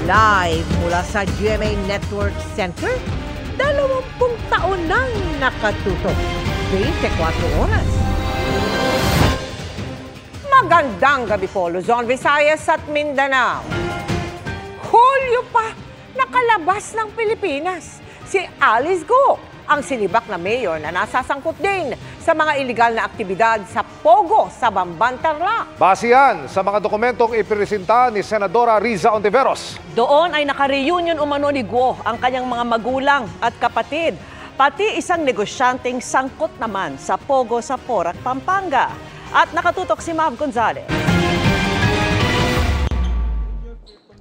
Live mula sa GMA Network Center, 20 taon nang nakatutok. 24 oras. Magandang gabi po, Luzon, Visayas at Mindanao. Hulyo pa, nakalabas ng Pilipinas si Alice Guo, ang sinibak na mayor na nasasangkot din sa mga iligal na aktibidad sa Pogo sa Bamban, Tarlac. Base yan sa mga dokumentong ipresenta ni Senadora Riza Ontiveros. Doon ay naka-reunion umano ni Guo ang kanyang mga magulang at kapatid, pati isang negosyanteng sangkot naman sa Pogo sa Porac, Pampanga. At nakatutok si Mav Gonzalez.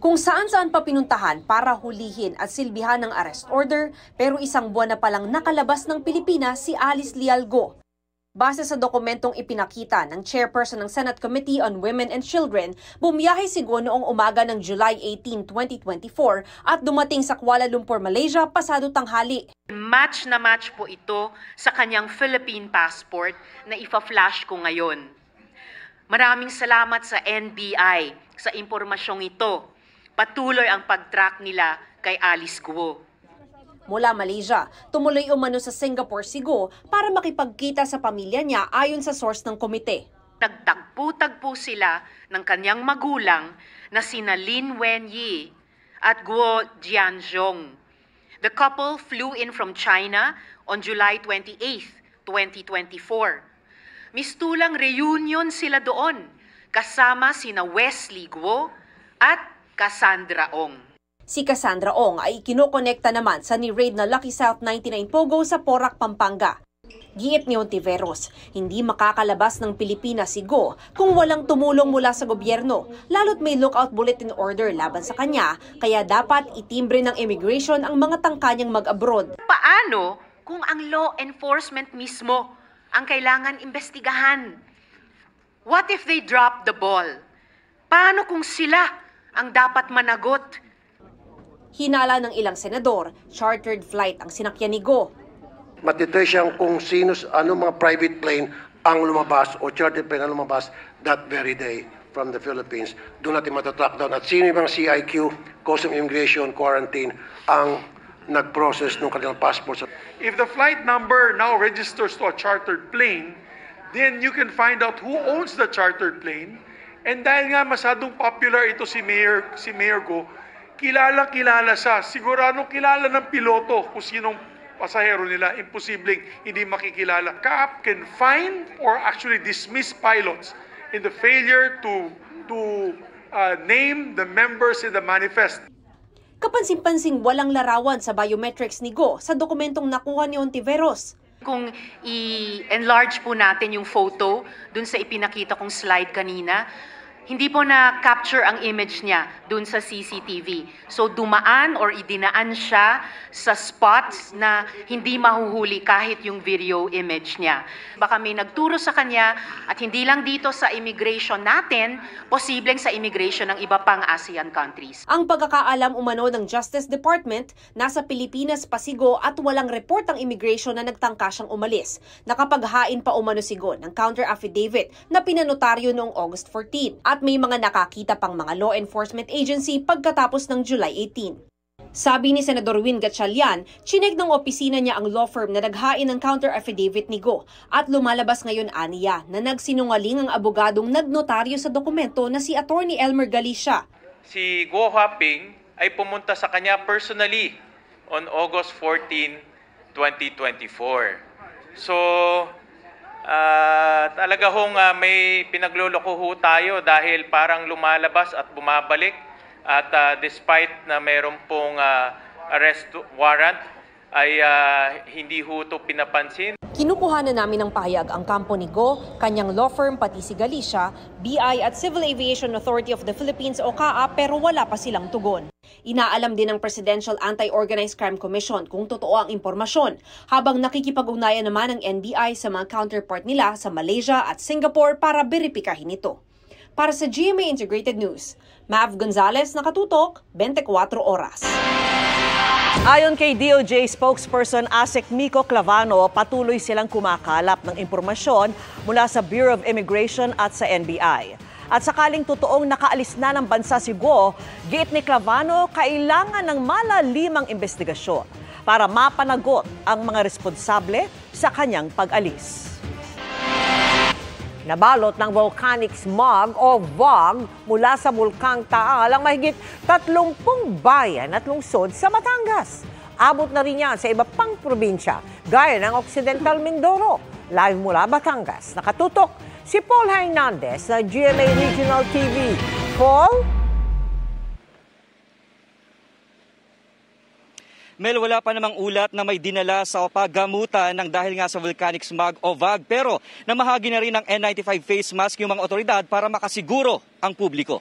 Kung saan-saan pa pinuntahan para hulihin at silbihan ng arrest order, pero isang buwan na palang nakalabas ng Pilipinas si Alice Leal Guo. Base sa dokumentong ipinakita ng chairperson ng Senate Committee on Women and Children, bumiyahe si Guo noong umaga ng July 18, 2024 at dumating sa Kuala Lumpur, Malaysia pasado tanghali. Match na match po ito sa kanyang Philippine passport na ipa-flash ko ngayon. Maraming salamat sa NBI sa impormasyong ito. Patuloy ang pag-track nila kay Alice Guo. Mula Malaysia, tumuloy umano sa Singapore si Guo para makipagkita sa pamilya niya ayon sa source ng komite. Nagtagpo-tagpo sila ng kanyang magulang na sina Lin Wenyi at Guo Jianzhong. The couple flew in from China on July 28, 2024. Mistulang reunion sila doon kasama sina Wesley Guo at Cassandra Ong. Si Cassandra Ong ay kinokonekta naman sa ni-raid na Lucky South 99 Pogo sa Porac, Pampanga. Giit ni Ontiveros, hindi makakalabas ng Pilipinas si Guo kung walang tumulong mula sa gobyerno, lalo't may lookout bulletin order laban sa kanya, kaya dapat itimbre ng immigration ang mga tangkanyang mag-abroad. Paano kung ang law enforcement mismo ang kailangan imbestigahan? What if they drop the ball? Paano kung sila ang dapat managot? Hinala ng ilang senador, chartered flight ang sinakyan ni Guo. Matitrace siyang kung sino, mga private plane ang lumabas o chartered plane ang lumabas that very day from the Philippines. Doon natin matatrack down. At sino yung CIQ, Customs Immigration, Quarantine, ang nag-process ng kanilang passports. If the flight number now registers to a chartered plane, then you can find out who owns the chartered plane. And dahil nga masyadong popular ito si Mayor Guo, kilala siya. Siguradong kilala ng piloto kung sinong pasahero nila. Imposibleng hindi makikilala. CAAP can fine or actually dismiss pilots in the failure to name the members in the manifest. Kapansin-pansing walang larawan sa biometrics ni Guo sa dokumentong nakuha ni Ontiveros. Kung i-enlarge po natin yung photo dun sa ipinakita kong slide kanina, hindi po na-capture ang image niya dun sa CCTV. So dumaan or idinaan siya sa spots na hindi mahuhuli kahit yung video image niya. Baka may nagturo sa kanya at hindi lang dito sa immigration natin, posibleng sa immigration ng iba pang ASEAN countries. Ang pagkakaalam umano ng Justice Department, nasa Pilipinas pa si Guo at walang report ang immigration na nagtangka siyang umalis. Nakapaghain pa umano si Guo ng counter affidavit na pinanotaryo noong August 14. At may mga nakakita pang mga law enforcement agency pagkatapos ng July 18. Sabi ni Senador Win Gatchalian, chinek ng opisina niya ang law firm na naghain ng counter affidavit ni Guo at lumalabas ngayon aniya na nagsinungaling ang abogadong nagnotaryo sa dokumento na si Attorney Elmer Galicia. Si Guo Huaping ay pumunta sa kanya personally on August 14, 2024. So, talaga hong may pinagloloko ho tayo dahil parang lumalabas at bumabalik at despite na mayroon pong arrest warrant ay hindi ho ito pinapansin. Kinukuha na namin ng pahayag ang kampo ni Guo, kanyang law firm pati si Galicia, BI at Civil Aviation Authority of the Philippines o CAA pero wala pa silang tugon. Inaalam din ng Presidential Anti-Organized Crime Commission kung totoo ang impormasyon, habang nakikipag-ugnayan naman ng NBI sa mga counterpart nila sa Malaysia at Singapore para beripikahin ito. Para sa GMA Integrated News, Mav Gonzalez, nakatutok, 24 oras. Ayon kay DOJ spokesperson Asek Miko Clavano, patuloy silang kumakalap ng impormasyon mula sa Bureau of Immigration at sa NBI. At sakaling totoong nakaalis na ng bansa si Guo, giit ni Clavano, kailangan ng malalimang investigasyon para mapanagot ang mga responsable sa kanyang pag-alis. Nabalot ng volcanic smog o VOG mula sa Bulkang Taal ang mahigit 30 bayan at lungsod sa Batangas. Abot na rin yan sa iba pang probinsya, gaya ng Occidental Mindoro. Live mula Batangas, nakatutok si Paul Hernandez sa GMA Regional TV. Paul? Mel, wala pa namang ulat na may dinala sa paggamutan ng dahil nga sa volcanic smog o VOG. Pero namahagi na rin ng N95 face mask yung mga otoridad para makasiguro ang publiko.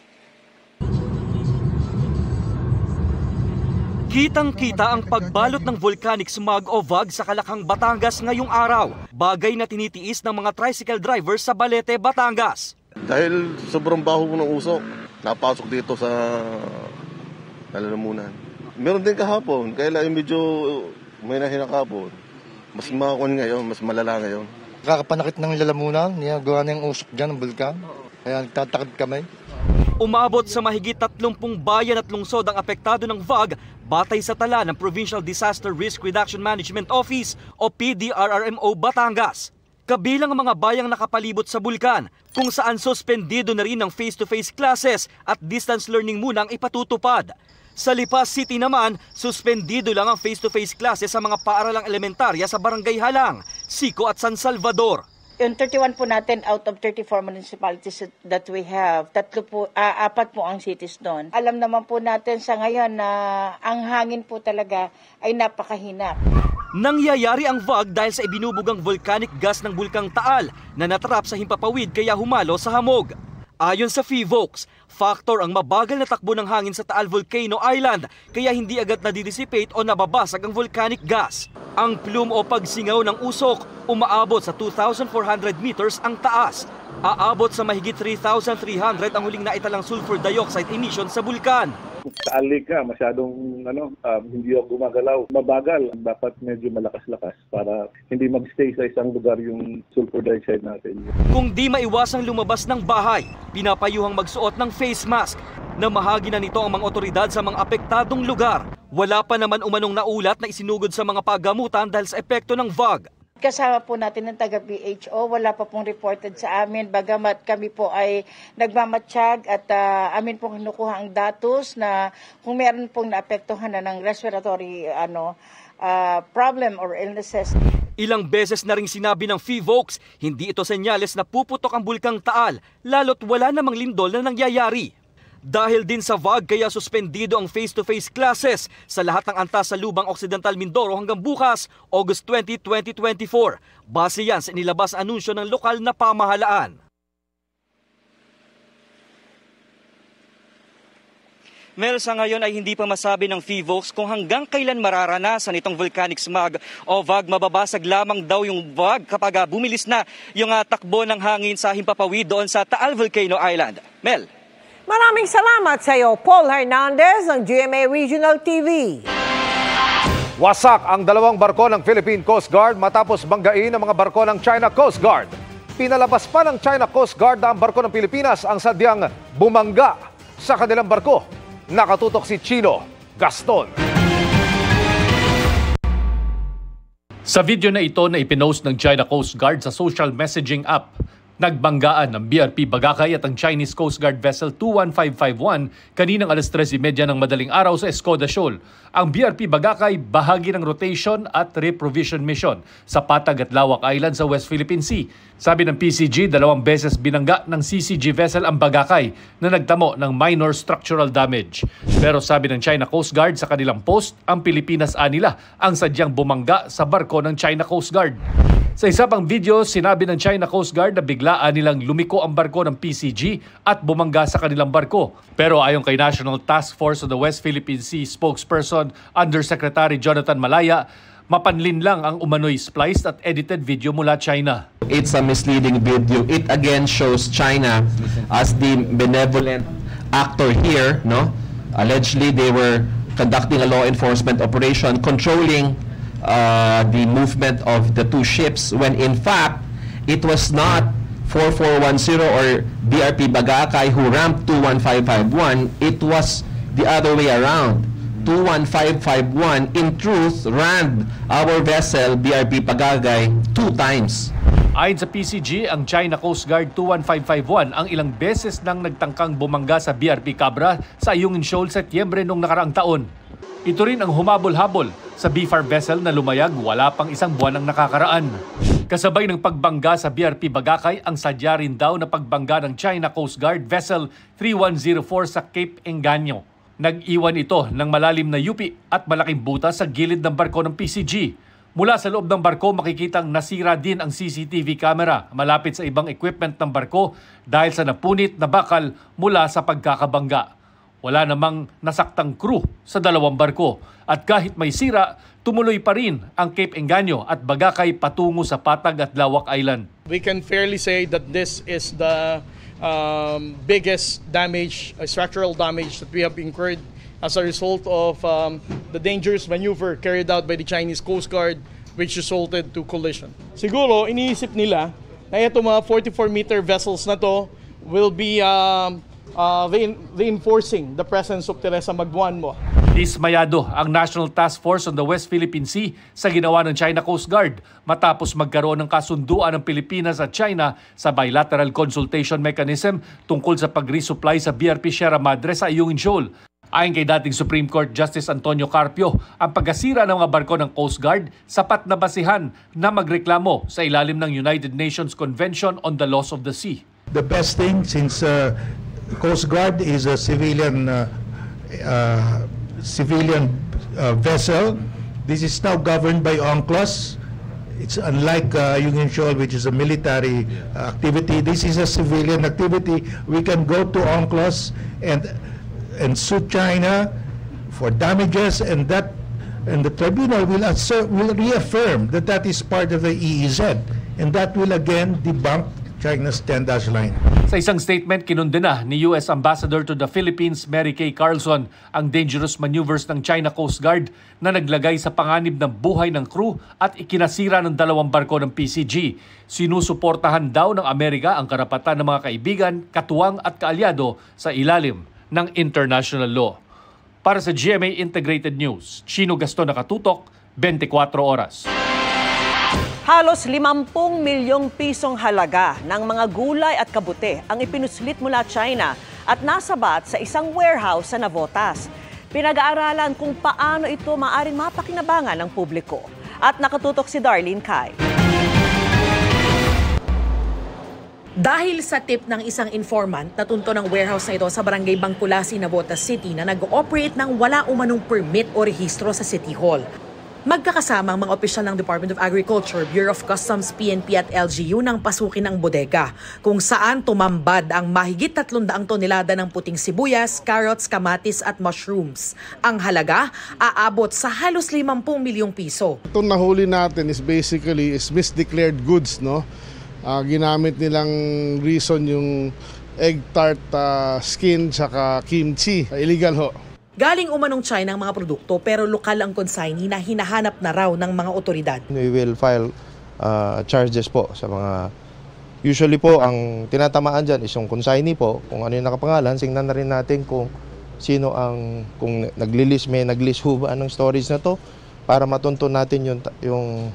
Kitang-kita ang pagbalot ng volcanic smog o VOG sa Kalakhang, Batangas ngayong araw. Bagay na tinitiis ng mga tricycle drivers sa Balete, Batangas. Dahil sobrang baho ng usok, napasok dito sa lalamunan. Meron din kahapon, kaya lang medyo may nahina kahapon. Mas makakon ngayon, mas malala ngayon. Kakapanakit ng lalamunan, gawa na yung usok dyan ng bulkan. Kaya nagtatakad kami. Umabot sa mahigit 30 bayan at lungsod ang apektado ng VOG batay sa tala ng Provincial Disaster Risk Reduction Management Office o PDRRMO Batangas. Kabilang ang mga bayang nakapalibot sa bulkan kung saan suspendido na rin ng face-to-face classes at distance learning muna ang ipatutupad. Sa Lipa City naman, suspendido lang ang face-to-face classes sa mga paaralang elementarya sa Barangay Halang, Sico at San Salvador. Yung 31 po natin out of 34 municipalities that we have, 4 po ang cities doon. Alam naman po natin sa ngayon na ang hangin po talaga ay napakahina. Nangyayari ang VOG dahil sa ibinubugang volcanic gas ng Bulkang Taal na natrap sa himpapawid kaya humalo sa hamog. Ayon sa PHIVOLCS, factor ang mabagal na takbo ng hangin sa Taal Volcano Island kaya hindi agad nadidissipate o nababasag ang volcanic gas. Ang plume o pagsingaw ng usok umaabot sa 2,400 meters ang taas. Aabot sa mahigit 3,300 ang huling naitalang sulfur dioxide emission sa bulkan. Taalik ka, masyadong hindi ako gumagalaw. Mabagal, dapat medyo malakas-lakas para hindi magstay sa isang lugar yung sulfur dioxide natin. Kung di maiwasang lumabas ng bahay, pinapayuhang magsuot ng face mask. Namahagi na nito ang mga otoridad sa mga apektadong lugar. Wala pa naman umanong naulat na isinugod sa mga paggamutan dahil sa epekto ng VOG. Kasama po natin ng taga-BHO, wala pa pong reported sa amin, bagamat kami po ay nagmamatsyag at amin pong kinukuha ang datos na kung meron pong naapektuhan na ng respiratory problem or illnesses. Ilang beses na ring sinabi ng PHIVOLCS, hindi ito senyales na puputok ang Bulkang Taal, lalo't wala namang lindol na nangyayari. Dahil din sa VOG kaya suspendido ang face-to-face classes sa lahat ng antas sa Lubang Occidental Mindoro hanggang bukas, August 20, 2024. Base yan sa inilabas na anunsyo ng lokal na pamahalaan. Mel, sa ngayon ay hindi pa masabi ng PHIVOLCS kung hanggang kailan mararanasan itong volcanic smog o VOG. Mababasag lamang daw yung VOG kapag bumilis na yung takbo ng hangin sa himpapawid doon sa Taal Volcano Island. Mel. Maraming salamat sa iyo, Paul Hernandez ng GMA Regional TV. Wasak ang 2 barko ng Philippine Coast Guard matapos banggain ang mga barko ng China Coast Guard. Pinalabas pa ng China Coast Guard ang barko ng Pilipinas ang sadyang bumangga sa kanilang barko. Nakatutok si Chino Gaston. Sa video na ito na ipinost ng China Coast Guard sa social messaging app, nagbanggaan ng BRP Bagakay at ang Chinese Coast Guard Vessel 21551 kaninang alas 3:30 ng madaling araw sa Escoda Shoal. Ang BRP Bagakay bahagi ng rotation at reprovision mission sa Patag at Lawak Island sa West Philippine Sea. Sabi ng PCG, 2 beses binangga ng CCG vessel ang Bagakay na nagtamo ng minor structural damage. Pero sabi ng China Coast Guard sa kanilang post, ang Pilipinas anila ang sadyang bumangga sa barko ng China Coast Guard. Sa isa pang video, sinabi ng China Coast Guard na biglaan nilang lumiko ang barko ng PCG at bumangga sa kanilang barko. Pero ayon kay National Task Force of the West Philippine Sea spokesperson Undersecretary Jonathan Malaya, mapanlin lang ang umano'y spliced at edited video mula China. It's a misleading video. It again shows China as the benevolent actor here, no? Allegedly, they were conducting a law enforcement operation controlling the movement of the 2 ships when in fact it was not 4410 or BRP Bagakay who ramped 21551, it was the other way around. 21551 in truth rammed our vessel BRP Bagakay 2 times. Ayon sa PCG, ang China Coast Guard 21551 ang ilang beses nang nagtangkang bumangga sa BRP Cabra sa Ayungin Shoal, Setyembre noong nakaraang taon. Ito rin ang humabol-habol sa BFAR vessel na lumayag wala pang isang buwan ang nakakaraan. Kasabay ng pagbangga sa BRP Bagakay, ang sadya rin daw na pagbangga ng China Coast Guard vessel 3104 sa Cape Engaño. Nag-iwan ito ng malalim na yupi at malaking butas sa gilid ng barko ng PCG. Mula sa loob ng barko, makikitang nasira din ang CCTV camera malapit sa ibang equipment ng barko dahil sa napunit na bakal mula sa pagkakabangga. Wala namang nasaktang crew sa dalawang barko at kahit may sira, tumuloy pa rin ang Cape Engaño at Bagakay patungo sa Patag at Lawak Island. We can fairly say that this is the biggest damage, structural damage that we have incurred as a result of the dangerous maneuver carried out by the Chinese Coast Guard which resulted to collision. Siguro, iniisip nila na itong mga 44-meter vessels na to will be reinforcing the presence of Teresa Magbuanmo. Dismayado ang National Task Force on the West Philippine Sea sa ginawa ng China Coast Guard matapos magkaroon ng kasunduan ng Pilipinas at China sa bilateral consultation mechanism tungkol sa pag-resupply sa BRP Sierra Madre sa Ayungin Shoal. Ayon kay dating Supreme Court Justice Antonio Carpio, ang pagkasira ng mga barko ng Coast Guard sapat na basihan na magreklamo sa ilalim ng United Nations Convention on the Laws of the Sea. The best thing, since Coast Guard is a civilian vessel, this is now governed by UNCLOS. It's unlike Ayungin Shoal, which is a military activity. This is a civilian activity. We can go to UNCLOS and sue China for damages, and the tribunal will reaffirm that that is part of the EEZ, and that will again debunk China's 10-dash line. Sa isang statement, kinundena ni US Ambassador to the Philippines Mary Kay Carlson ang dangerous maneuvers ng China Coast Guard na naglagay sa panganib ng buhay ng crew at ikinasira ng dalawang barko ng PCG. Sinusuportahan daw ng Amerika ang karapatan ng mga kaibigan, katuwang at kaalyado sa ilalim ng international law. Para sa GMA Integrated News, Chino Gaston nakatutok, 24 oras. Halos 50 milyong pisong halaga ng mga gulay at kabute ang ipinuslit mula China at nasabat sa isang warehouse sa Navotas. Pinag-aaralan kung paano ito maaring mapakinabangan ng publiko. At nakatutok si Darlene Kai. Dahil sa tip ng isang informant, natunto ng warehouse na ito sa Barangay Bangkulasi, Navotas City na nag-ooperate ng wala umanong permit o rehistro sa City Hall. Magkakasama ang mga opisyal ng Department of Agriculture, Bureau of Customs, PNP at LGU nang pasukin ang bodega, kung saan tumambad ang mahigit 300 tonelada ng puting sibuyas, carrots, kamatis at mushrooms. Ang halaga aabot sa halos 50 milyong piso. Itong nahuli natin is basically misdeclared goods, no? Ginamit nilang reason yung egg tart skin saka kimchi. Illegal ho. Galing umanong China ang mga produkto pero lokal ang consignee na hinahanap na raw ng mga otoridad. We will file charges po sa mga... Usually po, ang tinatamaan dyan is yung consignee po. Kung ano yung nakapangalan, tingnan na rin natin kung sino ang... Kung may nag-list ho ba anong storage na to para matunto natin yung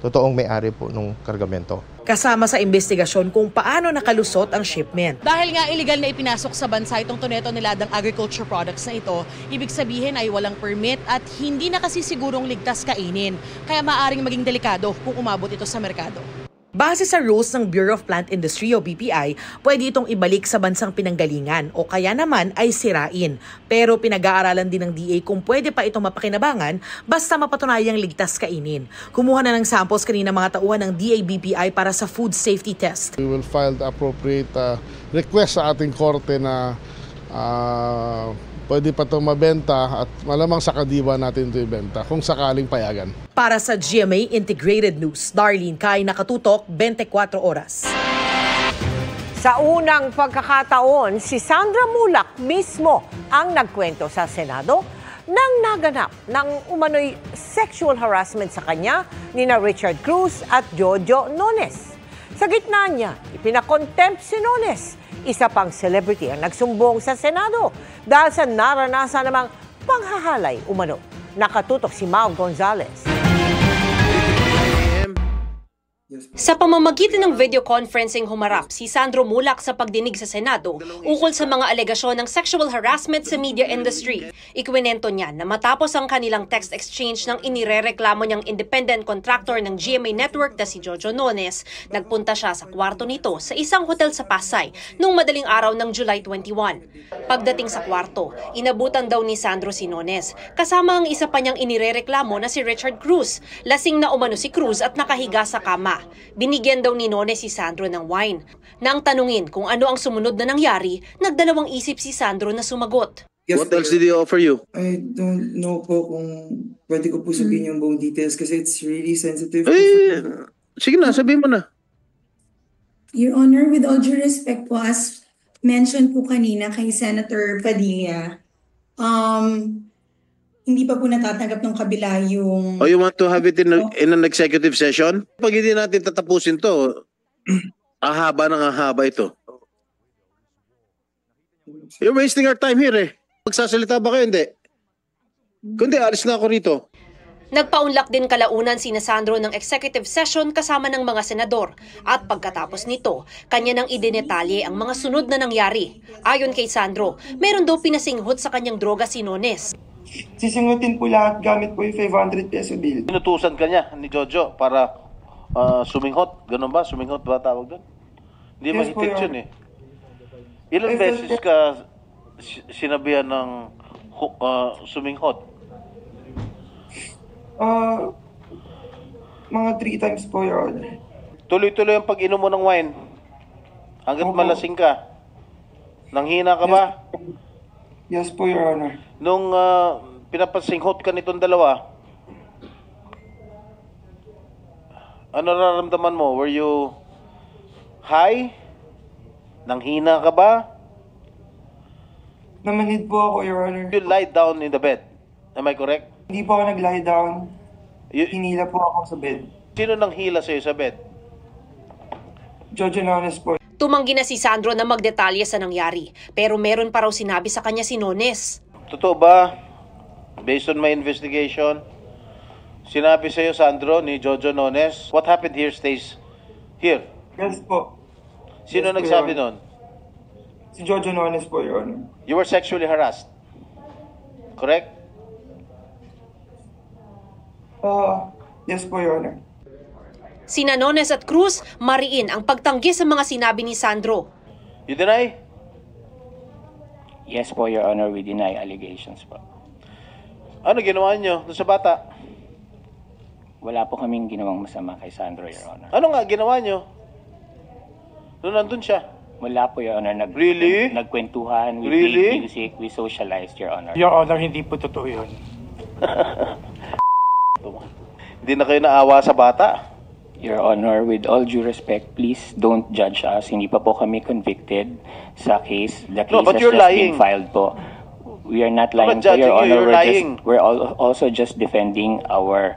totoong may-ari po ng kargamento. Kasama sa investigasyon kung paano nakalusot ang shipment. Dahil nga illegal na ipinasok sa bansa itong tonne-toneladang agriculture products na ito, ibig sabihin ay walang permit at hindi na kasi sigurong ligtas kainin. Kaya maaring maging delikado kung umabot ito sa merkado. Base sa rules ng Bureau of Plant Industry o BPI, pwede itong ibalik sa bansang pinanggalingan o kaya naman ay sirain. Pero pinag-aaralan din ng DA kung pwede pa itong mapakinabangan basta mapatunayang ligtas kainin. Kumuha na ng samples kanina mga tauhan ng DA BPI para sa food safety test. We will file the appropriate request sa ating korte na pwede pa itong mabenta at malamang sa kadiwa natin ito ibenta kung sakaling payagan. Para sa GMA Integrated News, Darlene Kai, nakatutok, 24 oras. Sa unang pagkakataon, si Sandra Mulak mismo ang nagkwento sa Senado nang naganap ng umano'y sexual harassment sa kanya ni Richard Cruz at Jojo Nones. Sa gitna niya, ipinakontempt si Nones. Isa pang celebrity ang nagsumbong sa Senado dahil sa naranasan namang panghahalay umano. Nakatutok si Mau Gonzales. Sa pamamagitan ng video conferencing humarap si Sandro Mulak sa pagdinig sa Senado ukol sa mga alegasyon ng sexual harassment sa media industry. Ikwinento niya na matapos ang kanilang text exchange ng inirereklamo niyang independent contractor ng GMA Network na si Jojo Nones, nagpunta siya sa kwarto nito sa isang hotel sa Pasay noong madaling araw ng July 21. Pagdating sa kwarto, inabutan daw ni Sandro si Nones, kasama ang isa pa niyang inirereklamo na si Richard Cruz. Lasing na umano si Cruz at nakahiga sa kama. Binigyan daw ni Nones si Sandro ng wine. Nang tanungin kung ano ang sumunod na nangyari, nagdalawang isip si Sandro na sumagot. What else did he offer you? I don't know po kung pwede ko po sabihin yung buong details kasi it's really sensitive. Sige na, sabihin mo na. Your Honor, with all due respect po, as mentioned po kanina kay Senator Padilla, hindi pa po natatanggap ng kabila yung... Oh, you want to have it in an executive session? Pag hindi natin tatapusin to, ahaba ng ahaba ito. You're wasting our time here eh. Magsasalita ba kayo? Hindi. Kundi, alis na ako rito. Nagpaunlak din kalaunan sina Sandro ng executive session kasama ng mga senador. At pagkatapos nito, kanya nang idinetalye ang mga sunod na nangyari. Ayon kay Sandro, meron daw pinasinghot sa kanyang droga si Nones. Sisingutin po lahat gamit po yung 500 peso bill. Inutusan ka niya ni Jojo para suminghot. Ganun ba? Suminghot ba tawag doon? Hindi yes, mahigpit yun eh. Ilang beses ka sinabihan ng suminghot? Mga 3 times po, Your Honor. Tuloy-tuloy ang pag-inom mo ng wine. Hanggat malasing ka. Nanghina ka ba? Yes po, Your Honor. Nung pinapasinghot ka nitong dalawa, ano nararamdaman mo? Were you high? Nanghina ka ba? Namanhid po ako, Your Honor. You lie down in the bed. Am I correct? Hindi po ako nag-lie down. Hinila po ako sa bed. Sino nang hila sa'yo sa bed? Jojo Nones po. Tumanggi na si Sandro na magdetalye sa nangyari, pero meron pa raw sinabi sa kanya si Nones. Totoo ba? Based on my investigation, sinabi sa'yo, Sandro, ni Jojo Nones, what happened here stays here? Yes po. Sino nagsabi nun? Si Jojo Nones po, Your Honor. You were sexually harassed? Correct? Yes po, Your Honor. Sina Nones at Cruz, mariin ang pagtanggi sa mga sinabi ni Sandro. You deny? Yes po, Your Honor, we deny allegations po. Ano ginawa niyo doon sa bata? Wala po kaming ginawang masama kay Sandro, Your Honor. Ano nga ginawa niyo? Doon nandun siya? Wala po, Your Honor. Really? Nagkwentuhan, we Really? played music, we socialized, Your Honor. Your Honor, hindi po totoo yun. Hindi na kayo naawa sa bata? Your Honor, with all due respect, please don't judge us. Hindi pa po kami convicted sa case. The case but has you're just lying. been filed po. We are not lying I'm not po, Your judging you, Honor. you're lying. We're also just defending our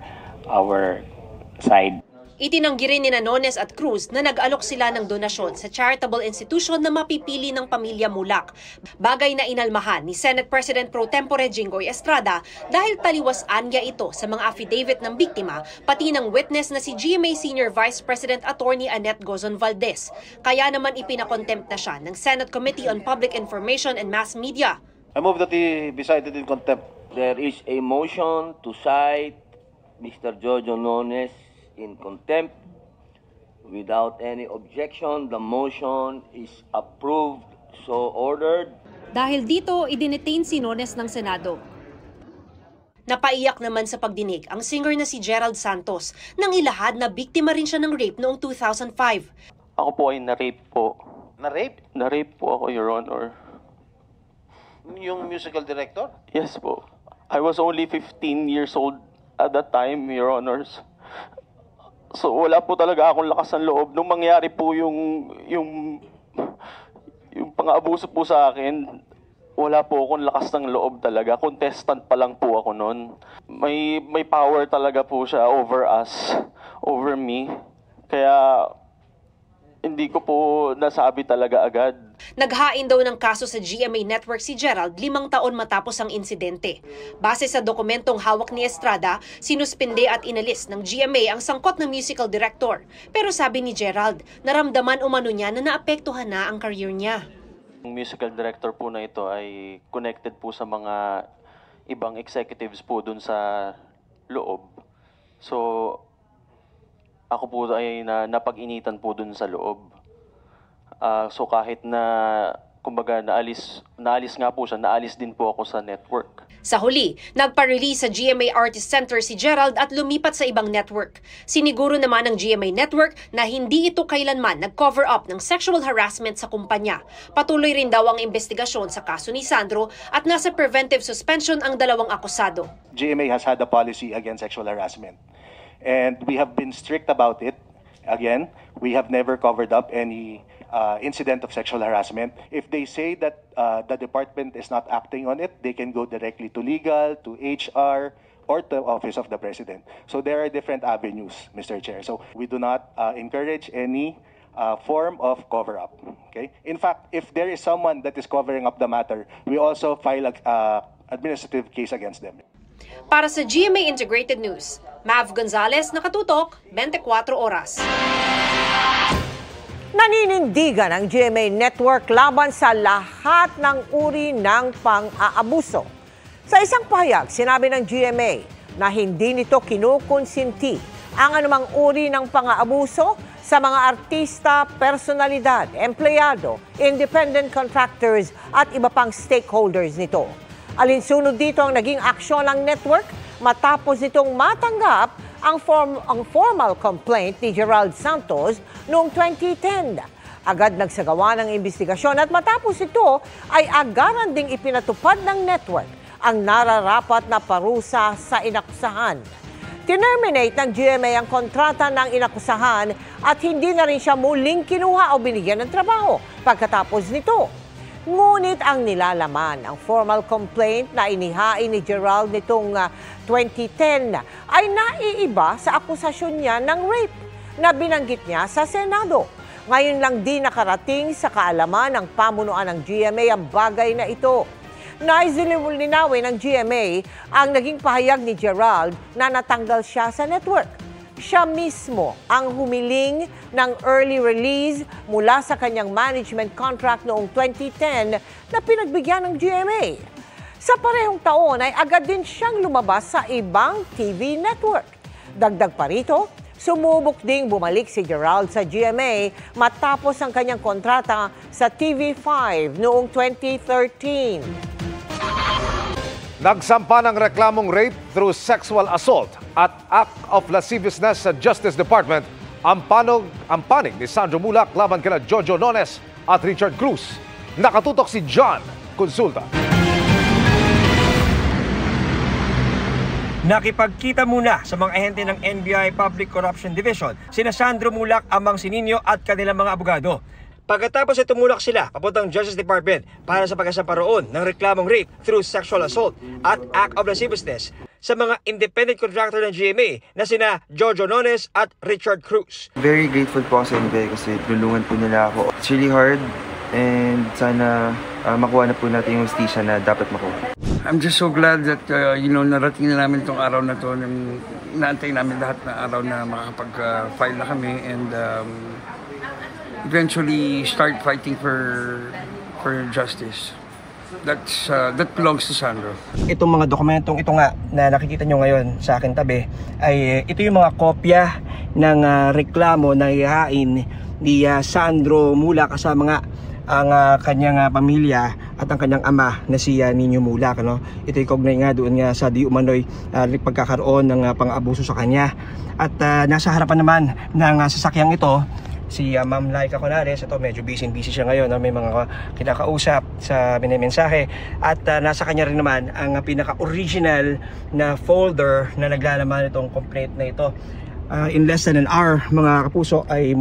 side. Itinanggi rin ni Nones at Cruz na nag-alok sila ng donasyon sa charitable institution na mapipili ng pamilya Mulak. Bagay na inalmahan ni Senate President Pro Tempore Jinggoy Estrada dahil taliwasan niya ito sa mga affidavit ng biktima pati ng witness na si GMA Senior Vice President Attorney Annette Gozon Valdez. Kaya naman ipinakontempt na siya ng Senate Committee on Public Information and Mass Media. I move that he be cited in contempt. There is a motion to cite Mr. Jojo Nones in contempt. Without any objection, the motion is approved. So ordered. Dahil dito, idinetain si Nones ng Senado. Napaiyak naman sa pagdinig ang singer na si Gerald Santos nang ilahad na biktima rin siya ng rape noong 2005. Ako po ay na-rape po. Na-rape? Na-rape po ako, Your Honor. Yung musical director? Yes po. I was only 15 years old at that time, Your Honors. So wala po talaga akong lakas ng loob. Nung mangyari po yung pang-abuso po sa akin, wala po akong lakas ng loob talaga. Contestant pa lang po ako noon. May power talaga po siya over us, over me. Kaya Hindi ko po nasabi talaga agad. Naghain daw ng kaso sa GMA Network si Gerald 5 taon matapos ang insidente. Base sa dokumentong hawak ni Estrada, sinuspinde at inalis ng GMA ang sangkot ng musical director. Pero sabi ni Gerald, naramdaman umano niya na naapektuhan na ang career niya. Ang musical director po na ito ay connected po sa mga ibang executives po dun sa loob. So, ako po ay napag-initan po dun sa loob. So kahit na, kumbaga, naalis nga po siya, naalis din po ako sa network. Sa huli, nagpa-release sa GMA Artist Center si Gerald at lumipat sa ibang network. Siniguro naman ng GMA Network na hindi ito kailanman nag-cover up ng sexual harassment sa kumpanya. Patuloy rin daw ang investigasyon sa kaso ni Sandro at nasa preventive suspension ang 2 akusado. GMA has had a policy against sexual harassment. And we have been strict about it. Again, we have never covered up any incident of sexual harassment. If they say that the department is not acting on it, they can go directly to legal, to HR, or to Office of the President. So there are different avenues, Mr. Chair. So we do not encourage any form of cover-up. Okay? In fact, if there is someone that is covering up the matter, we also file an administrative case against them. Para sa GMA Integrated News, Mav Gonzalez, nakatutok, 24 oras. Naninindigan ang GMA Network laban sa lahat ng uri ng pang-aabuso. Sa isang pahayag, sinabi ng GMA na hindi nito kinukonsinti ang anumang uri ng pang-aabuso sa mga artista, personalidad, empleyado, independent contractors at iba pang stakeholders nito. Alinsunod dito ang naging aksyon ng network matapos nitong matanggap ang formal complaint ni Gerald Santos noong 2010. Agad nagsagawa ng investigasyon at matapos ito ay agaran ding ipinatupad ng network ang nararapat na parusa sa inakusahan. Tinerminate ng GMA ang kontrata ng inakusahan at hindi na rin siya muling kinuha o binigyan ng trabaho pagkatapos nito. Ngunit ang nilalaman, ang formal complaint na inihain ni Gerald nitong 2010 ay naiiba sa akusasyon niya ng rape na binanggit niya sa Senado. Ngayon lang din nakarating sa kaalaman ng pamunuan ng GMA ang bagay na ito. Naisinlinawin ng GMA ang naging pahayag ni Gerald na natanggal siya sa network. Siya mismo ang humiling ng early release mula sa kanyang management contract noong 2010 na pinagbigyan ng GMA. Sa parehong taon ay agad din siyang lumabas sa ibang TV network. Dagdag pa rito, sumubok ding bumalik si Gerald sa GMA matapos ang kanyang kontrata sa TV5 noong 2013. Nagsampa ng reklamong rape through sexual assault at act of lasciviousness sa Justice Department ang panig ni Sandro Mulak laban kina Jojo Nones at Richard Cruz. Nakatutok si John Consulta. Nakipagkita muna sa mga ahente ng NBI Public Corruption Division sina Sandro Mulak, Amang Sininio at kanilang mga abogado. Pagkatapos ay tumulak sila papuntang Justice Department para sa pagkasamparoon ng reklamong rape through sexual assault at act of lasciviousness sa mga independent contractor ng GMA na sina Jojo Nones at Richard Cruz. Very grateful po sa NBI kasi tulungan po nila ako. It's really hard and sana makuha na po natin yung justisya na dapat makuha. I'm just so glad that narating na namin itong araw na ito. Naantay namin lahat na araw na makakapag-file na kami and eventually start fighting for justice. That belongs to Sandro. Itong mga dokumentong ito nga na nakikita nyo ngayon sa akin tabi ay ito yung mga kopya ng reklamo na ihain ni Sandro Mulak kasama nga ang kanyang pamilya at ang kanyang ama na si Nino Mulak. Ito ay kaugnay nga doon nga sa di umano'y pagkakaroon ng pang-abuso sa kanya. At nasa harapan naman ng sasakyang ito si Ma'am Laika Conares. Ito medyo busy siya ngayon, may mga kinakausap sa mensahe at nasa kanya rin naman ang pinaka-original na folder na naglalaman itong complaint na ito. In less than an hour mga kapuso ay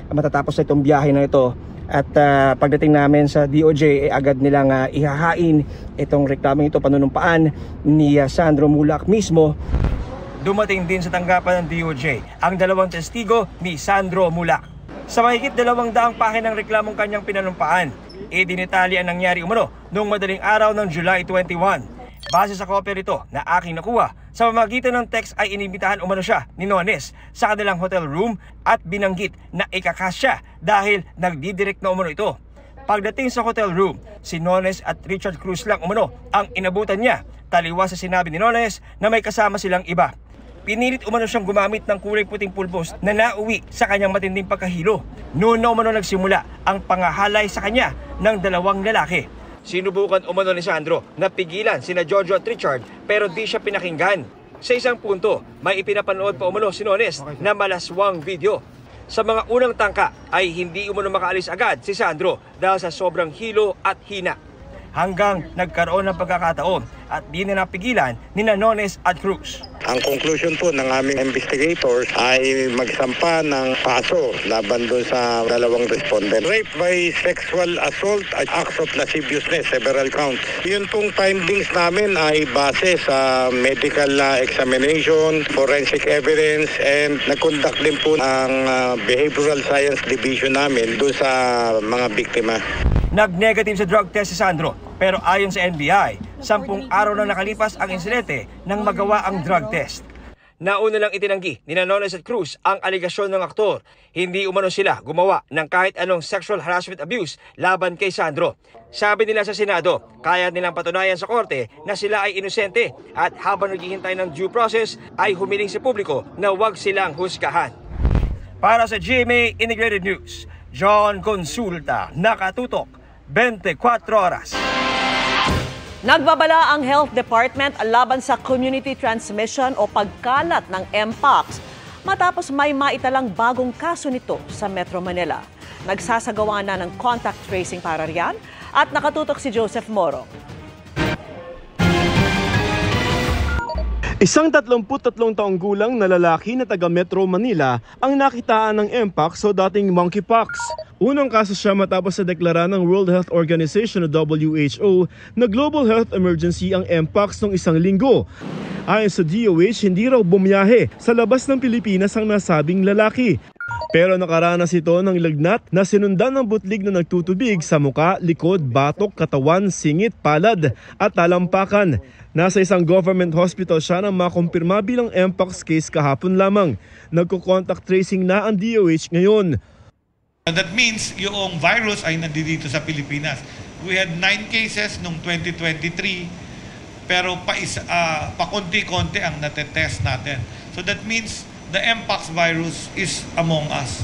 matatapos na itong biyahe na ito at pagdating namin sa DOJ agad nilang ihahain itong reklamong ito, panunumpaan ni Sandro Mulak mismo. Dumating din sa tanggapan ng DOJ ang dalawang testigo ni Sandro Mulak. Sa mahigit 200 pahinang reklamong kanyang pinanumpaan, idinitali ang nangyari umano noong madaling araw ng July 21. Base sa kopya nito na aking nakuha, sa pamamagitan ng text ay inimbitahan umano siya ni Nones sa kanilang hotel room at binanggit na ikakasya dahil nagdidirect na umano ito. Pagdating sa hotel room, si Nones at Richard Cruz lang umano ang inabutan niya, taliwas sa sinabi ni Nones na may kasama silang iba. Pinilit umano siyang gumamit ng kulay puting pulbos na nauwi sa kanyang matinding pagkahilo. Noon na umano nagsimula ang pangahalay sa kanya ng 2 lalaki. Sinubukan umano ni Sandro na pigilan sina Jojo at Richard pero di siya pinakinggan. Sa isang punto, may ipinapanood pa umano si Nones na malaswang video. Sa mga unang tangka ay hindi umano makaalis agad si Sandro dahil sa sobrang hilo at hina. Hanggang nagkaroon ng pagkakataon at di na napigilan ni Nones at Cruz. Ang conclusion po ng aming investigators ay magsampa ng kaso laban doon sa 2 respondent. Rape by sexual assault at acts of lasciviousness, several counts. Yun pong findings namin ay base sa medical examination, forensic evidence, and nag-conduct din po ang behavioral science division namin doon sa mga biktima. Nag-negative sa drug test si Sandro, pero ayon sa NBI, 10 araw na nakalipas ang insidente nang magawa ang drug test. Nauna lang itinanggi ni Nones at Cruz ang aligasyon ng aktor. Hindi umano sila gumawa ng kahit anong sexual harassment abuse laban kay Sandro. Sabi nila sa Senado, kaya nilang patunayan sa korte na sila ay inosente at habang naghihintay ng due process ay humiling sa publiko na huwag silang husgahan. Para sa GMA Integrated News, John Consulta, nakatutok 24 oras. Nagbabala ang Health Department laban sa community transmission o pagkalat ng Mpox matapos may maitalang bagong kaso nito sa Metro Manila. Nagsasagawa na ng contact tracing para riyan at nakatutok si Joseph Moro. Isang 33 taong gulang na lalaki na taga Metro Manila ang nakitaan ng Mpox o dating monkeypox. Unang kaso siya matapos sa deklara ng World Health Organization o WHO na global health emergency ang Mpox noong 1 linggo. Ayon sa DOH, hindi raw bumiyahe sa labas ng Pilipinas ang nasabing lalaki. Pero nakaranas ito ng lagnat na sinundan ng butlig na nagtutubig sa muka, likod, batok, katawan, singit, palad at talampakan. Nasa isang government hospital siya nang makumpirma bilang Mpox case kahapon lamang. Nagko-contact tracing na ang DOH ngayon. That means yung virus ay nandito sa Pilipinas. We had 9 cases noong 2023 pero pakunti-konti ang natetest natin. So that means the Mpox virus is among us.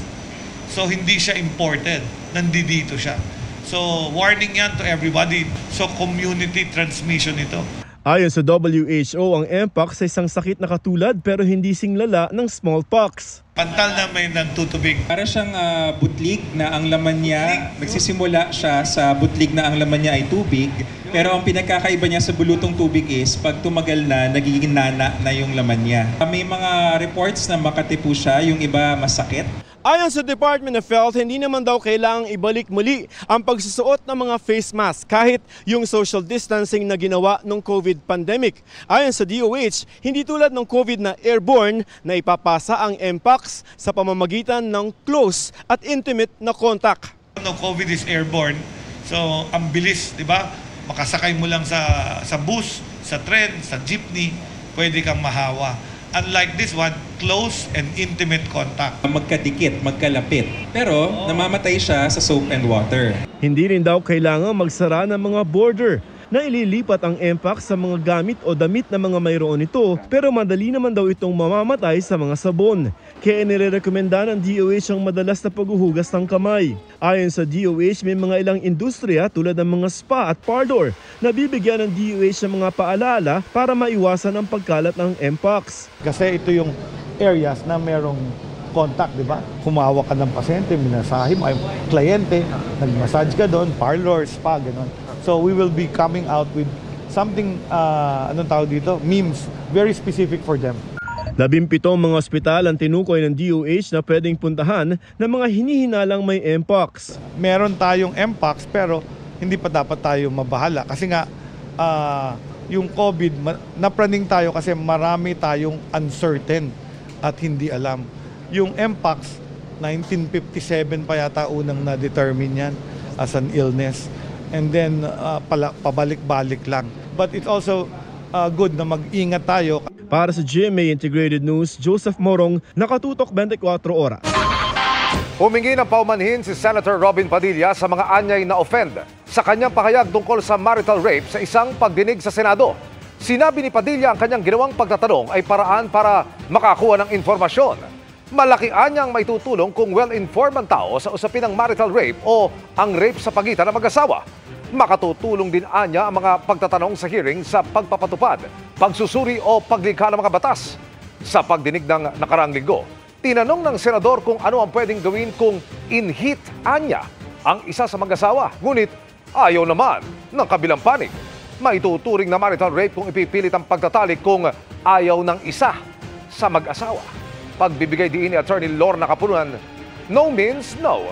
So hindi siya imported, nandito siya. So warning yan to everybody. So community transmission ito. Ayon sa WHO, ang Mpox ay isang sakit na katulad pero hindi singlala ng smallpox. Pantal na may nagtutubig. Para siyang butlig na ang laman niya, nagsisimula siya sa butlig na ang laman niya ay tubig. Pero ang pinagkakaiba niya sa bulutong tubig is pag tumagal na, nagiging nana na yung laman niya. May mga reports na makati po siya, yung iba masakit. Ayon sa Department of Health, hindi naman daw kailangang ibalik muli ang pagsusuot ng mga face mask kahit yung social distancing na ginawa ng COVID pandemic. Ayon sa DOH, hindi tulad ng COVID na airborne na ipapasa ang Mpox sa pamamagitan ng close at intimate na contact. No, COVID is airborne, so ang bilis, di ba? Makasakay mo lang sa bus, sa tren, sa jeepney, pwede kang mahawa. Unlike this one, close and intimate contact. Magkadikit, magkalapit. Pero namamatay siya sa soap and water. Hindi rin daw kailangan magsara ng mga border na ililipat ang Mpox sa mga gamit o damit na mga mayroon ito pero madali naman daw itong mamamatay sa mga sabon. Kaya nirerekomenda ng DOH ang madalas na paghuhugas ng kamay. Ayon sa DOH, may mga ilang industriya tulad ng mga spa at parlor na bibigyan ng DOH ng mga paalala para maiwasan ang pagkalat ng Mpox. Kasi ito yung areas na merong contact, di ba? Humawak ka ng pasyente, minasahe mo, ay kliyente, nag-massage ka doon, parlor, spa, gano'n. So we will be coming out with something, anong tawag dito? Memes, very specific for them. 17 mga ospital ang tinukoy ng DOH na pwedeng puntahan ng mga hinihinalang may Mpox. Meron tayong Mpox pero hindi pa dapat tayo mabahala kasi nga yung COVID, napraning tayo kasi marami tayong uncertain at hindi alam. Yung Mpox, 1957 pa yata unang na-determine yan as an illness. And then pabalik-balik lang. But it's also good na mag-ingat tayo. Para sa GMA Integrated News, Joseph Morong, nakatutok 24 oras. Humingi ng paumanhin si Senator Robin Padilla sa mga anyay na offend sa kanyang pahayag tungkol sa marital rape sa isang pagdinig sa Senado. Sinabi ni Padilla ang kanyang ginawang pagtatanong ay paraan para makakuha ng informasyon. Malaki anyang may tutulong kung well-informed ang tao sa usapin ng marital rape o ang rape sa pagitan ng mag-asawa. Makatutulong din anya ang mga pagtatanong sa hearing sa pagpapatupad, pagsusuri o paglikha ng mga batas. Sa pagdinig ng nakaraang linggo, tinanong ng senador kung ano ang pwedeng gawin kung in-hit anya ang isa sa mag-asawa. Ngunit ayaw naman ng kabilang panig. Maituturing na marital rape kung ipipilit ang pagtatalik kung ayaw ng isa sa mag-asawa. Pagbibigay diin ni Attorney Lorna Capunan, no means no.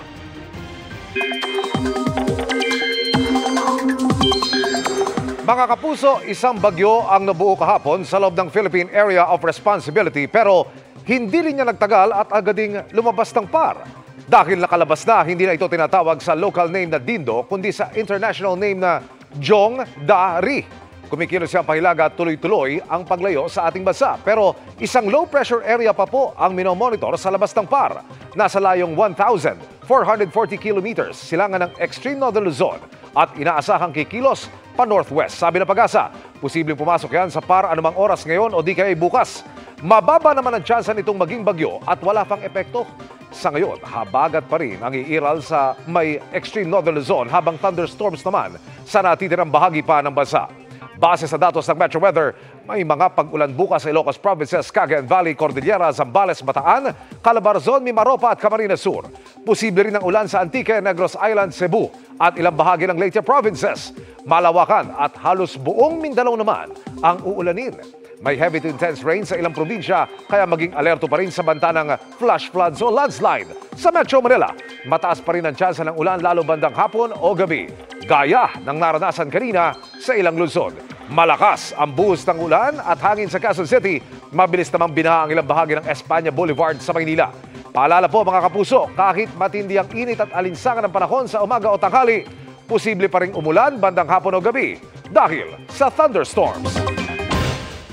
Mga kapuso, isang bagyo ang nabuo kahapon sa loob ng Philippine Area of Responsibility pero hindi rin niya nagtagal at agading lumabas ng PAR. Dahil nakalabas na, hindi na ito tinatawag sa local name na Dindo kundi sa international name na Jong Da-ri. Kumikilos siyang pahilaga at tuloy-tuloy ang paglayo sa ating bansa. Pero isang low-pressure area pa po ang minomonitor sa labas ng PAR. Nasa layong 1,440 kilometers silangan ng extreme northern Luzon at inaasahang kikilos pa northwest. Sabi ng Pag-asa, posibleng pumasok yan sa PAR anumang oras ngayon o di kaya bukas. Mababa naman ang tsansa nitong maging bagyo at wala pang epekto. Sa ngayon, habagat pa rin ang iiral sa may extreme northern Luzon habang thunderstorms naman sa natitirang bahagi pa ng bansa. Base sa datos ng Metro Weather, may mga pag-ulan bukas sa Ilocos Provinces, Cagayan Valley, Cordillera, Zambales, Bataan, Calabarzon, Mimaropa at Camarines Sur. Posible rin ang ulan sa Antique, Negros Island, Cebu at ilang bahagi ng Leyte Provinces. Malawakan at halos buong Mindanao naman ang uulanin. May heavy to intense rain sa ilang probinsya kaya maging alerto pa rin sa banta ng flash floods o landslide. Sa Metro Manila, mataas pa rin ang tsansa ng ulan lalo bandang hapon o gabi. Gaya ng naranasan kanina sa ilang Luzon. Malakas ang buhos ng ulan at hangin sa Quezon City. Mabilis namang binaha ang ilang bahagi ng Espanya Boulevard sa Maynila. Paalala po mga kapuso, kahit matindi ang init at alinsangan ng panahon sa umaga o tanghali, posible pa rin umulan bandang hapon o gabi dahil sa thunderstorms.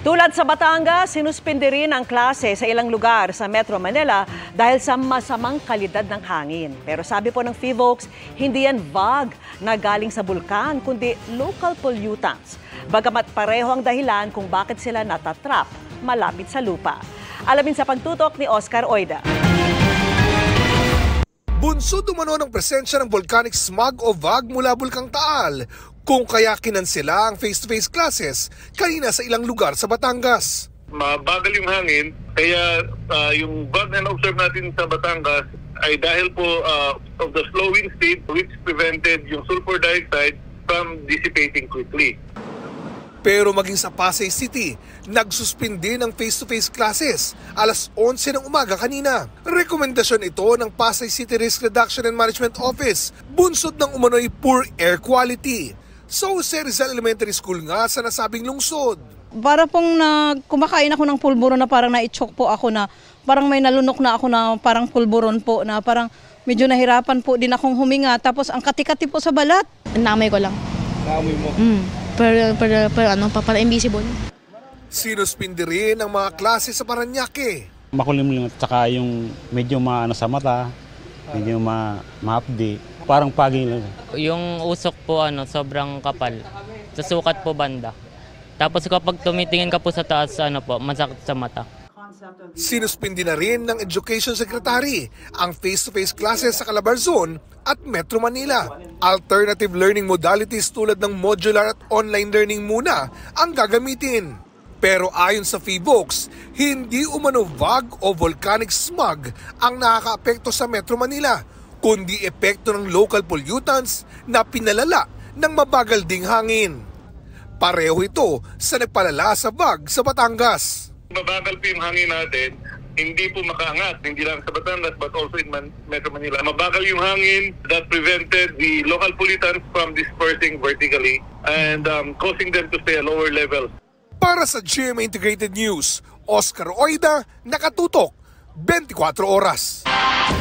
Tulad sa Batangas, sinuspindi rin ang klase sa ilang lugar sa Metro Manila dahil sa masamang kalidad ng hangin. Pero sabi po ng PHIVOLCS, hindi yan VOG na galing sa bulkan, kundi local pollutants. Bagamat pareho ang dahilan kung bakit sila natatrap malapit sa lupa. Alamin sa pagtutok ni Oscar Oida. Bunsod umano ng presensya ng volcanic smog o VOG mula Bulkang Taal, kung kaya kinansela ang face-to-face classes kanina sa ilang lugar sa Batangas. Mabagal yung hangin, kaya yung VOG na na-observe natin sa Batangas ay dahil po of the slowing state which prevented yung sulfur dioxide from dissipating quickly. Pero maging sa Pasay City, nagsuspindi ng face-to-face classes alas 11 ng umaga kanina. Rekomendasyon ito ng Pasay City Risk Reduction and Management Office, bunsod ng umano'y poor air quality. Sa Jose Rizal Elementary School nga sa nasabing lungsod. Para pong kumakain ako ng pulburon na parang na-choke po ako na parang may nalunok na ako na parang pulburon po na parang medyo nahirapan po din akong huminga. Tapos ang kati-kati po sa balat. Naamoy ko lang. Naamoy mo? Para invisible. Sinuspindi rin ang mga klase sa Parañaque. Makulimlim at saka yung medyo maano sa mata, medyo ma-update. Parang paging lang. Yung usok po sobrang kapal. Sa sukat po banda. Tapos kapag tumitingin ka po sa taas, masakit sa mata. Sinuspindi na rin ng Education Secretary ang face-to-face classes sa Calabarzon at Metro Manila. Alternative learning modalities tulad ng modular at online learning muna ang gagamitin. Pero ayon sa PHIVOLCS, hindi umano VOG o volcanic smog ang nakakaapekto sa Metro Manila, kundi epekto ng local pollutants na pinalala ng mabagal ding hangin. Pareho ito sa nagpalala sa VOG sa Batangas. Mabagal po yung hangin natin, hindi po makaangat, hindi lang sa Batangas but also in Metro Manila. Mabagal yung hangin that prevented the local pollutants from dispersing vertically and causing them to stay at lower level. Para sa GMA Integrated News, Oscar Oida, nakatutok 24 oras.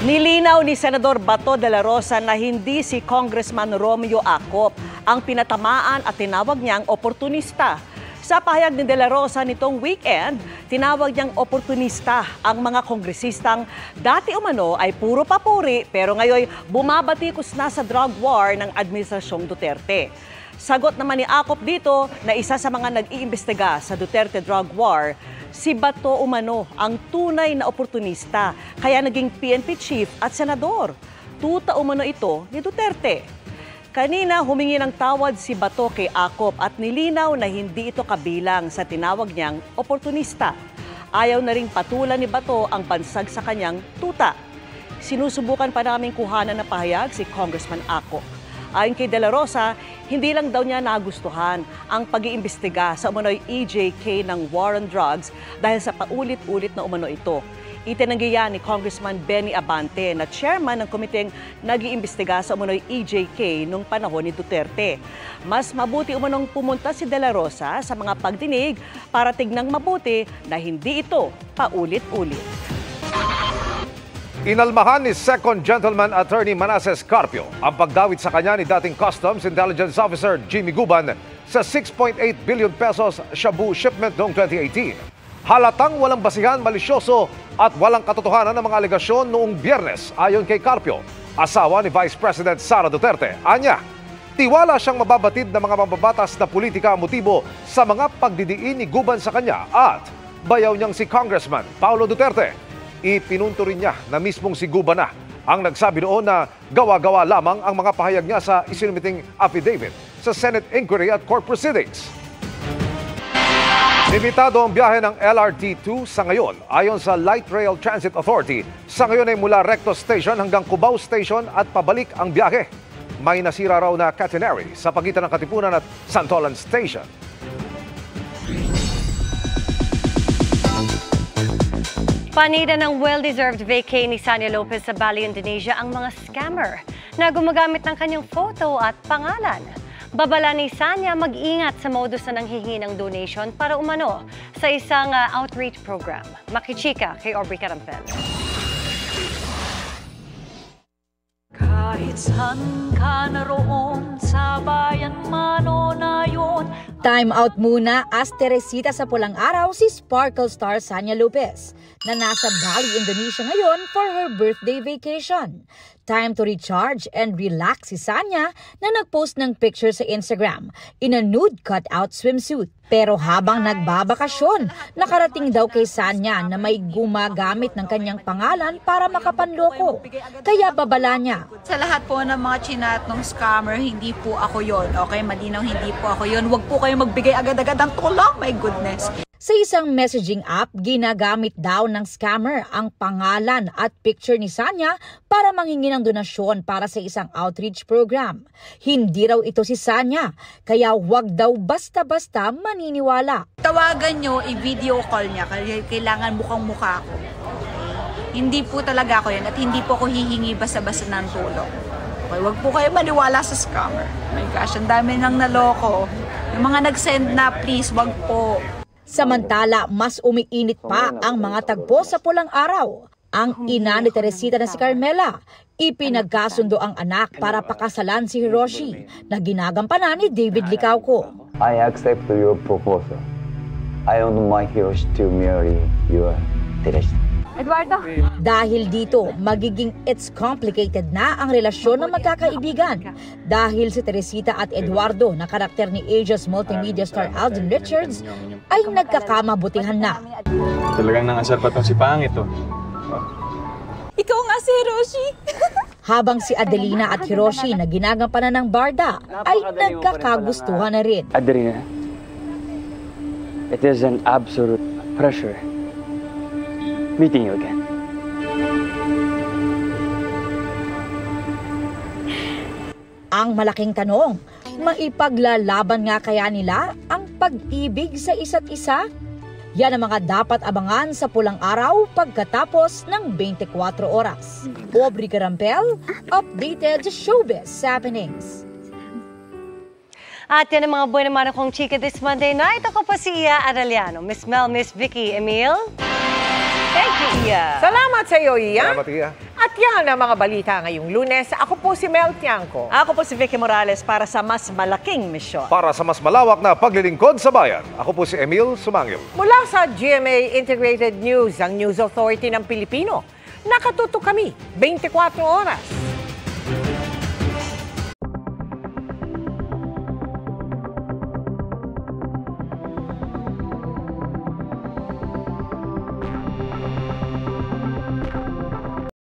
Nilinaw ni Senador Bato de la Rosa na hindi si Congressman Romeo Acop ang pinatamaan at tinawag niyang oportunista. Sa pahayag ni De La Rosa nitong weekend, tinawag niyang oportunista ang mga kongresistang dati umano ay puro papuri pero ngayon bumabatikos na sa drug war ng Administrasyong Duterte. Sagot naman ni Acop dito na isa sa mga nag-iimbestiga sa Duterte drug war, si Bato umano ang tunay na oportunista kaya naging PNP chief at senador. Tuta umano ito ni Duterte. Kanina humingi ng tawad si Bato kay Acop at nilinaw na hindi ito kabilang sa tinawag niyang oportunista. Ayaw na ring patulan ni Bato ang bansag sa kanyang tuta. Sinusubukan pa naming kuhanan ng pahayag si Congressman Acop. Ayon kay De La Rosa, hindi lang daw niya nagustuhan ang pag-iimbestiga sa umano'y EJK ng war on drugs dahil sa paulit-ulit na umano ito. Itinanggi yan ni Congressman Benny Abante na chairman ng komiteng nag-iimbestiga sa umano'y EJK noong panahon ni Duterte. Mas mabuti umanong pumunta si De La Rosa sa mga pagdinig para tignang mabuti na hindi ito paulit-ulit. Inalmahan ni Second Gentleman Attorney Manasseh Carpio ang pagdawit sa kanya ni dating Customs Intelligence Officer Jimmy Guban sa 6.8 billion pesos shabu shipment noong 2018. Halatang walang basihan, malisyoso at walang katotohanan ng mga alegasyon noong Biyernes ayon kay Carpio, asawa ni Vice President Sara Duterte. Anya, tiwala siyang mababatid ng mga mambabatas na politika ang motibo sa mga pagdidiin ni Guban sa kanya at bayaw niyang si Congressman Paulo Duterte. Ipinunto rin niya na mismong si Guban na ang nagsabi noon na gawa-gawa lamang ang mga pahayag niya sa isinumiting affidavit sa Senate Inquiry at Court Proceedings. Limitado ang biyahe ng LRT-2 sa ngayon. Ayon sa Light Rail Transit Authority, sa ngayon ay mula Recto Station hanggang Cubao Station at pabalik ang biyahe. May nasira raw na catenary sa pagitan ng Katipunan at Santolan Station. Panida ng well-deserved vacay ni Sanya Lopez sa Bali, Indonesia ang mga scammer na gumagamit ng kanyang photo at pangalan. Babala ni Sanya mag-ingat sa modus na nanghihingi ng donation para umano sa isang outreach program. Makichika kay Aubrey Carampel. Kahit saan ka naroon sa bayan mano na yun. Time out muna as Teresita sa pulang araw si Sparkle star Sanya Lopez na nasa Bali, Indonesia ngayon for her birthday vacation. Time to recharge and relax si Sanya na nagpost ng picture sa Instagram in a nude cutout swimsuit. Pero habang nagbabakasyon, nakarating daw kay Sanya na may gumagamit ng kanyang pangalan para makapanloko. Kaya babala niya. Sa lahat po ng mga chinat ng scammer, hindi po ako yon. Okay, malinaw, hindi po ako yon. Huwag po kayo magbigay agad-agad ng tulong. My goodness. Sa isang messaging app, ginagamit daw ng scammer ang pangalan at picture ni Sanya para manghingi ng donasyon para sa isang outreach program. Hindi raw ito si Sanya, kaya wag daw basta-basta maniniwala. Tawagan nyo, i-video call niya, kailangan mukhang-mukha ako. Hindi po talaga ako yan at hindi po ako hihingi basta-basta ng tulong. Okay, wag po kayo maniwala sa scammer. My gosh, ang dami nang naloko. Yung mga nag-send na, please, wag po. Samantala, mas umiinit pa ang mga tagpo sa pulang araw. Ang ina ni Teresita na si Carmela, ipinagkasundo ang anak para pakasalan si Hiroshi na ginagampanan ni David Licauco. I accept your proposal. I want my Hiroshi to marry your Teresita. Eduardo. Dahil dito, magiging it's complicated na ang relasyon ng magkakaibigan. Dahil si Teresita at Eduardo na karakter ni Asia's multimedia star Alden Richards ay nagkakamabutihan na. Talagang nangasar pa itong si Pangit, oh. Ikaw nga si Hiroshi. Habang si Adelina at Hiroshi na ginagampanan ng Barda ay nagkakagustuhan na rin. Adelina, it is an absolute pleasure meeting you again. Ang malaking tanong, maipaglalaban nga kaya nila ang pag-ibig sa isa't isa? Yan ang mga dapat abangan sa pulang araw pagkatapos ng 24 oras. Aubrey Carampel, updated showbiz happenings. At yan ang mga buwan naman akong chika this Monday night. Ako po si Iya Arellano, Miss Mel, Miss Vicky, Emil. Thank you, Iya. Salamat sa iyo, Iya. Salamat, Iya. At yan ang mga balita ngayong Lunes. Ako po si Mel Tiangco. Ako po si Vicky Morales para sa mas malaking misyon. Para sa mas malawak na paglilingkod sa bayan, ako po si Emil Sumangil. Mula sa GMA Integrated News, ang News Authority ng Pilipino. Nakatutok kami 24 oras.